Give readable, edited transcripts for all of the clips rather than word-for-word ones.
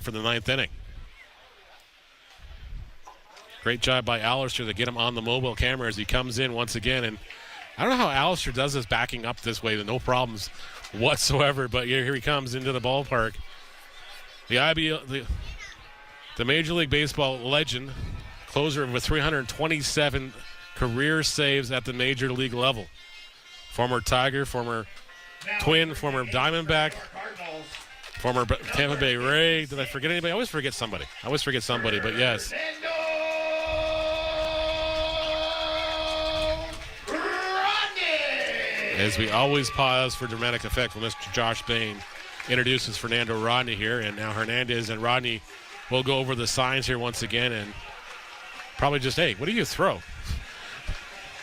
for the ninth inning. Great job by Alistair to get him on the mobile camera as he comes in once again. And I don't know how Alistair does this backing up this way. No problems whatsoever. But here he comes into the ballpark. The Major League Baseball legend, closer with 327 career saves at the Major League level. Former Tiger, former Twin, former Diamondback, former Tampa Bay Ray. Did I forget anybody? I always forget somebody. But yes. As we always pause for dramatic effect when Mr. Josh Bain introduces Fernando Rodney here, and now Hernandez and Rodney will go over the signs here once again and probably just, hey, what do you throw?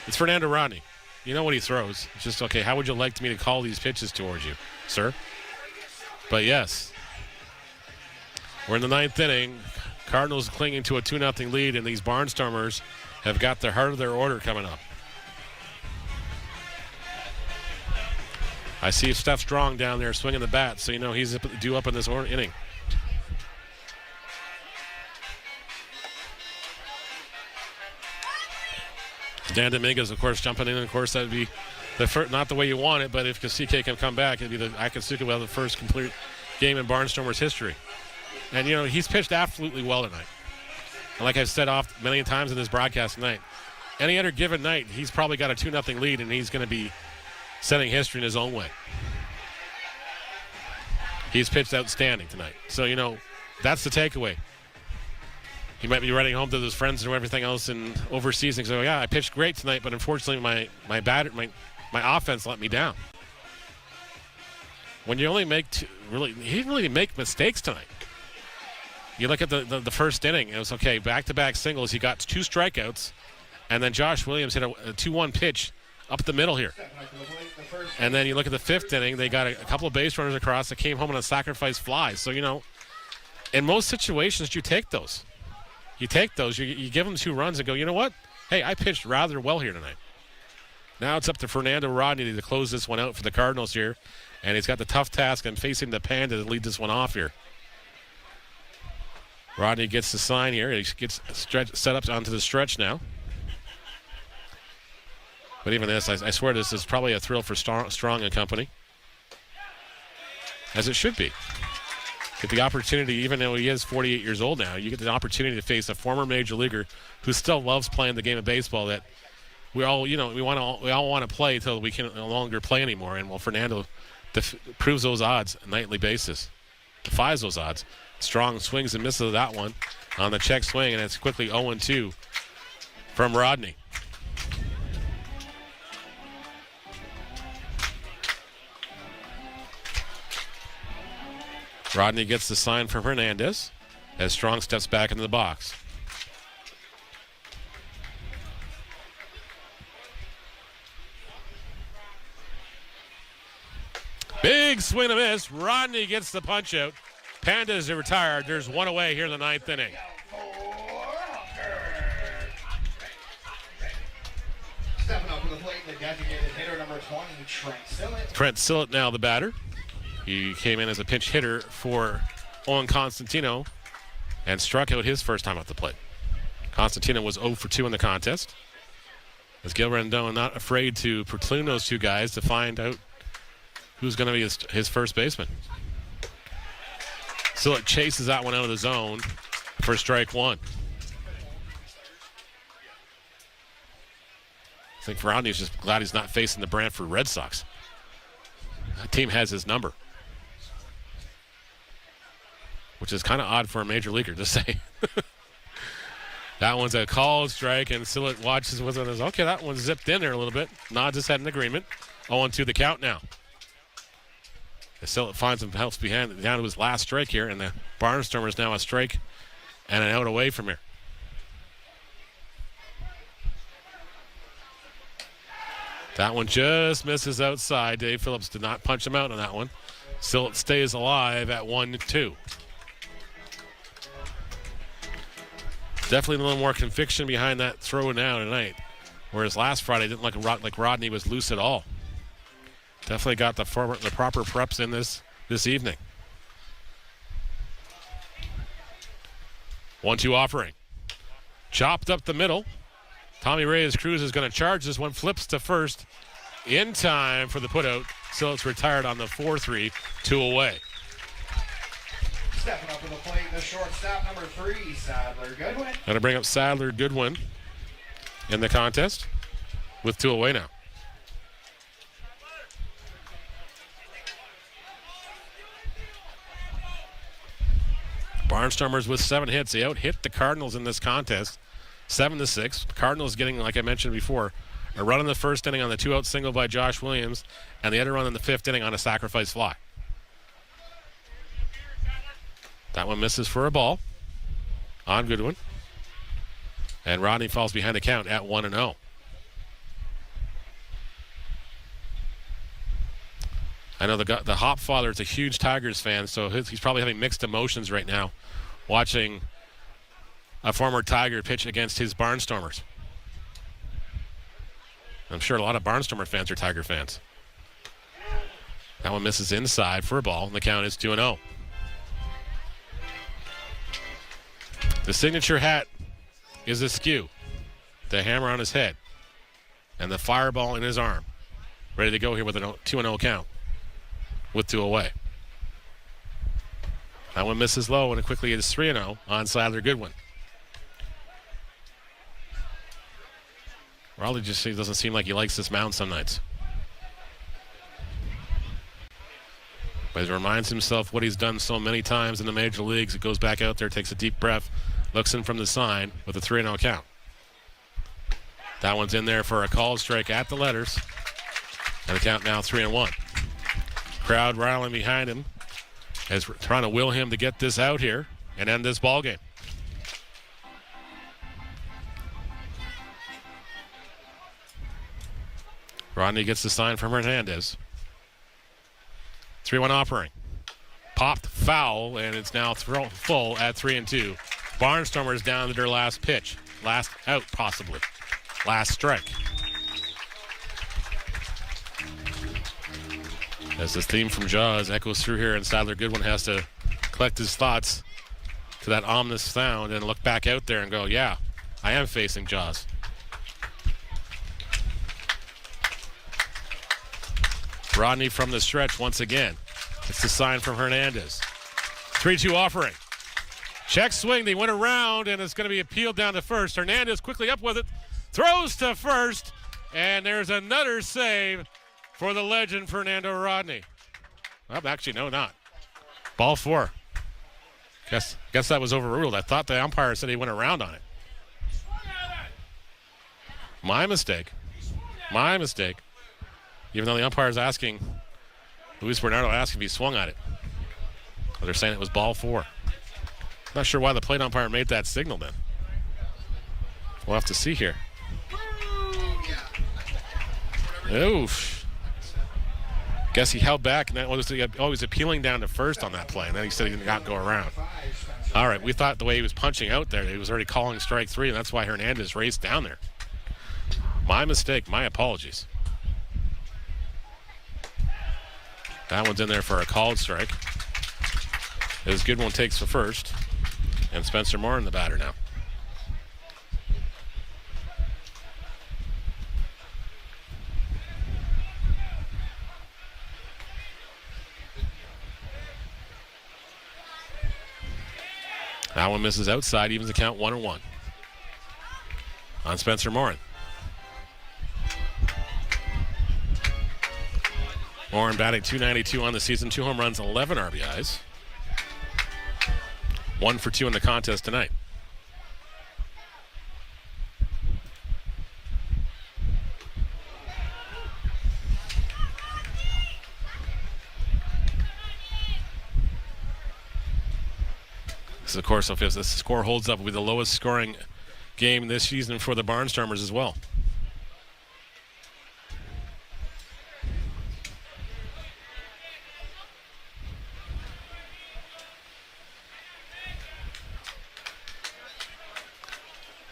It's Fernando Rodney. You know what he throws. It's just, okay, how would you like me to call these pitches towards you, sir? But yes, we're in the ninth inning. Cardinals clinging to a 2-0 lead, and these Barnstormers have got the heart of their order coming up. I see Steph Strong down there swinging the bat, so you know he's due up in this inning. Dan Dominguez, of course, jumping in. Of course, that would be the first, not the way you want it, but if Kasike can come back, it'd be Akatsuka will have the first complete game in Barnstormers history. And, you know, he's pitched absolutely well tonight. And like I've said off many times in this broadcast tonight, any other given night, he's probably got a 2-0 lead, and he's going to be setting history in his own way. He's pitched outstanding tonight. So, you know, that's the takeaway. He might be running home to his friends and everything else and overseas and say, yeah, I pitched great tonight, but unfortunately my offense let me down. When you only make he didn't really make mistakes tonight. You look at the first inning, it was okay, back-to-back singles. He got 2 strikeouts, and then Josh Williams hit a 2-1 pitch up the middle here. And then you look at the 5th inning, they got a couple of base runners across that came home on a sacrifice fly. So, you know, in most situations, you take those. You give them 2 runs and go, you know what? Hey, I pitched rather well here tonight. Now it's up to Fernando Rodney to close this one out for the Cardinals here. And he's got the tough task of facing the Panda to lead this one off here. Rodney gets the sign here. He gets set up onto the stretch now. But even this, I swear this is probably a thrill for Strong and company. As it should be. Get the opportunity, even though he is 48 years old now, you get the opportunity to face a former major leaguer who still loves playing the game of baseball that we all want to play until we can no longer play anymore. And well, Fernando proves those odds on a nightly basis, defies those odds. Strong swings and misses that one on the check swing, and it's quickly 0-2 from Rodney. Rodney gets the sign from Hernandez as Strong steps back into the box. Big swing and a miss. Rodney gets the punch out. Pandas are retired. There's one away here in the 9th inning. Stepping up to the plate, the designated hitter number 20, Trent Sillett. Trent Sillett now the batter. He came in as a pinch hitter for Owen Constantino and struck out his first time at the plate. Constantino was 0 for 2 in the contest. As Gil Rendon not afraid to platoon those 2 guys to find out who's going to be his first baseman. Sillett chases that one out of the zone for strike 1. I think Rodney's just glad he's not facing the Brantford Red Sox. That team has his number. Which is kind of odd for a major leaguer to say. That one's a called strike, and Sillett watches with it. Okay, that one zipped in there a little bit. Nods his head in agreement. 0-2 the count now. As Sillett finds him, helps behind down to his last strike here, and the Barnstormers now a strike and an out away from here. That one just misses outside. Dave Phillips did not punch him out on that one. Sillett stays alive at 1-2. Definitely a little more conviction behind that throw now tonight. Whereas last Friday didn't look like Rodney was loose at all. Definitely got the proper preps in this evening. 1-2 offering. Chopped up the middle. Tommy Reyes Cruz is going to charge this one. Flips to first in time for the putout. So it's retired on the 4-3, 2 away. Stepping up to the plate, the shortstop, number 3, Sadler Goodwin. Going to bring up Sadler Goodwin in the contest with 2 away now. Barnstormers with 7 hits. They out-hit the Cardinals in this contest, 7-6. Cardinals getting, like I mentioned before, a run in the first inning on the 2-out single by Josh Williams, and the other run in the 5th inning on a sacrifice fly. That one misses for a ball on Goodwin. And Rodney falls behind the count at 1-0. I know the Hopfather is a huge Tigers fan, so he's probably having mixed emotions right now watching a former Tiger pitch against his Barnstormers. I'm sure a lot of Barnstormer fans are Tiger fans. That one misses inside for a ball, and the count is 2-0. The signature hat is askew, the hammer on his head, and the fireball in his arm. Ready to go here with a 2-0 count with 2 away. That one misses low, and it quickly is 3-0 on Sadler Goodwin. Raleigh just doesn't seem like he likes this mound some nights. But he reminds himself what he's done so many times in the major leagues. He goes back out there, takes a deep breath, looks in from the sign with a 3-0 count. That one's in there for a called strike at the letters. And the count now 3-1. Crowd rallying behind him as we're trying to will him to get this out here and end this ball game. Rodney gets the sign from Hernandez. 3-1 offering. Popped foul, and it's now thrown full at 3-2. Barnstormers down to their last pitch. Last out, possibly. Last strike. As this theme from Jaws echoes through here, and Sadler Goodwin has to collect his thoughts to that ominous sound and look back out there and go, yeah, I am facing Jaws. Rodney from the stretch once again. It's the sign from Hernandez. 3-2 offering. Check swing. They went around, and it's going to be appealed down to first. Hernandez quickly up with it. Throws to first, and there's another save for the legend, Fernando Rodney. Well, actually, no, not. Ball 4. Guess that was overruled. I thought the umpire said he went around on it. My mistake. Even though the umpire's asking, Luis Bernardo asked if he swung at it. But they're saying it was ball 4. Not sure why the plate umpire made that signal then. We'll have to see here. Oof. Guess he held back, and that was always appealing down to first on that play, and then he said he did not go around. All right, we thought the way he was punching out there, he was already calling strike 3, and that's why Hernandez raced down there. My mistake, my apologies. That one's in there for a called strike. As Goodwin takes the first, and Spencer Moore in the batter now. That one misses outside, evens the count 1-1 on Spencer Morin. Morin batting .292 on the season, 2 home runs, 11 RBIs. 1 for 2 in the contest tonight. This, of course, if the score holds up, will be the lowest scoring game this season for the Barnstormers as well.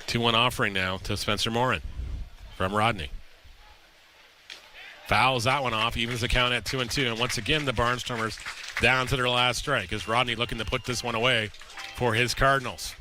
Two-one offering now to Spencer Morin from Rodney. Fouls that one off, evens the count at 2-2. And once again, the Barnstormers down to their last strike. Is Rodney looking to put this one away for his Cardinals?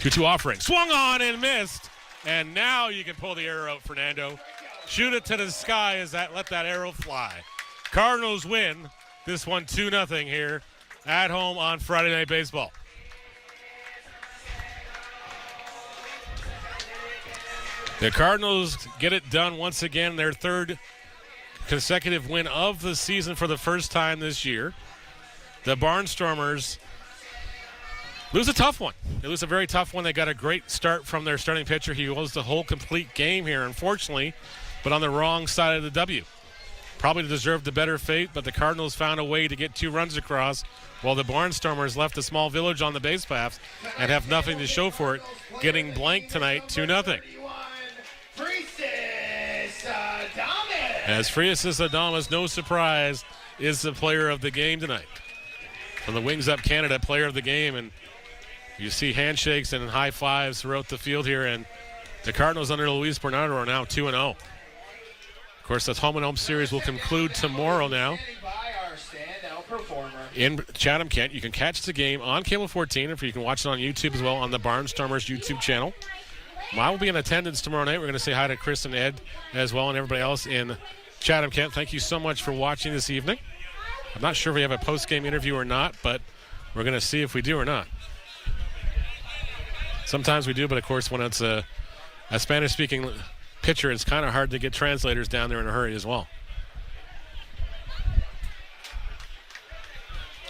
2-2 offering. Swung on and missed. And now you can pull the arrow out, Fernando. Shoot it to the sky as that let that arrow fly. Cardinals win this one 2-0 here at home on Friday Night Baseball. The Cardinals get it done once again, their third consecutive win of the season for the first time this year. The Barnstormers lose a tough one. They lose a very tough one. They got a great start from their starting pitcher. He was the whole complete game here, unfortunately, but on the wrong side of the W. Probably deserved the better fate, but the Cardinals found a way to get 2 runs across while the Barnstormers left a small village on the base paths and have nothing to show for it, getting blanked tonight 2-0. As Friasis Adamas, no surprise, is the player of the game tonight. From the Wings Up Canada, player of the game, and you see handshakes and high fives throughout the field here, and the Cardinals under Luis Bernardo are now 2-0. Of course, the home and home series will conclude tomorrow now in Chatham-Kent. You can catch the game on Cable 14, if you can watch it on YouTube as well on the Barnstormers YouTube channel. I will be in attendance tomorrow night. We're going to say hi to Chris and Ed as well and everybody else in Chatham-Kent. Thank you so much for watching this evening. I'm not sure if we have a post-game interview or not, but we're going to see if we do or not. Sometimes we do, but of course when it's a Spanish-speaking pitcher, it's kind of hard to get translators down there in a hurry as well.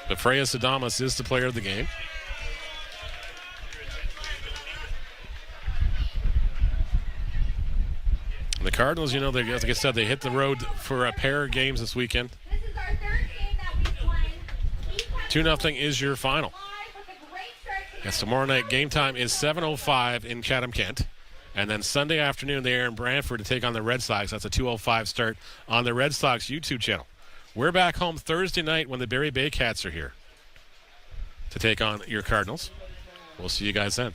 But Friasis Adamas is the player of the game. And the Cardinals, like I said, they hit the road for a pair of games this weekend. This is our third game that we won. 2-0 is your final. Yes, tomorrow night game time is 7:05 in Chatham-Kent. And then Sunday afternoon they are in Brantford to take on the Red Sox. That's a 2:05 start on the Red Sox YouTube channel. We're back home Thursday night when the Barrie Bay Cats are here to take on your Cardinals. We'll see you guys then.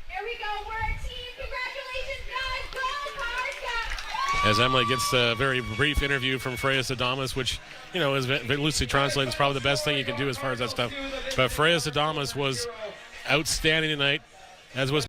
Here we go. We're a team. Congratulations, guys. Go Cards! As Emily gets a very brief interview from Friasis Adamas, which, is loosely translated, is probably the best thing you can do as far as that stuff. But Friasis Adamas was outstanding tonight, as was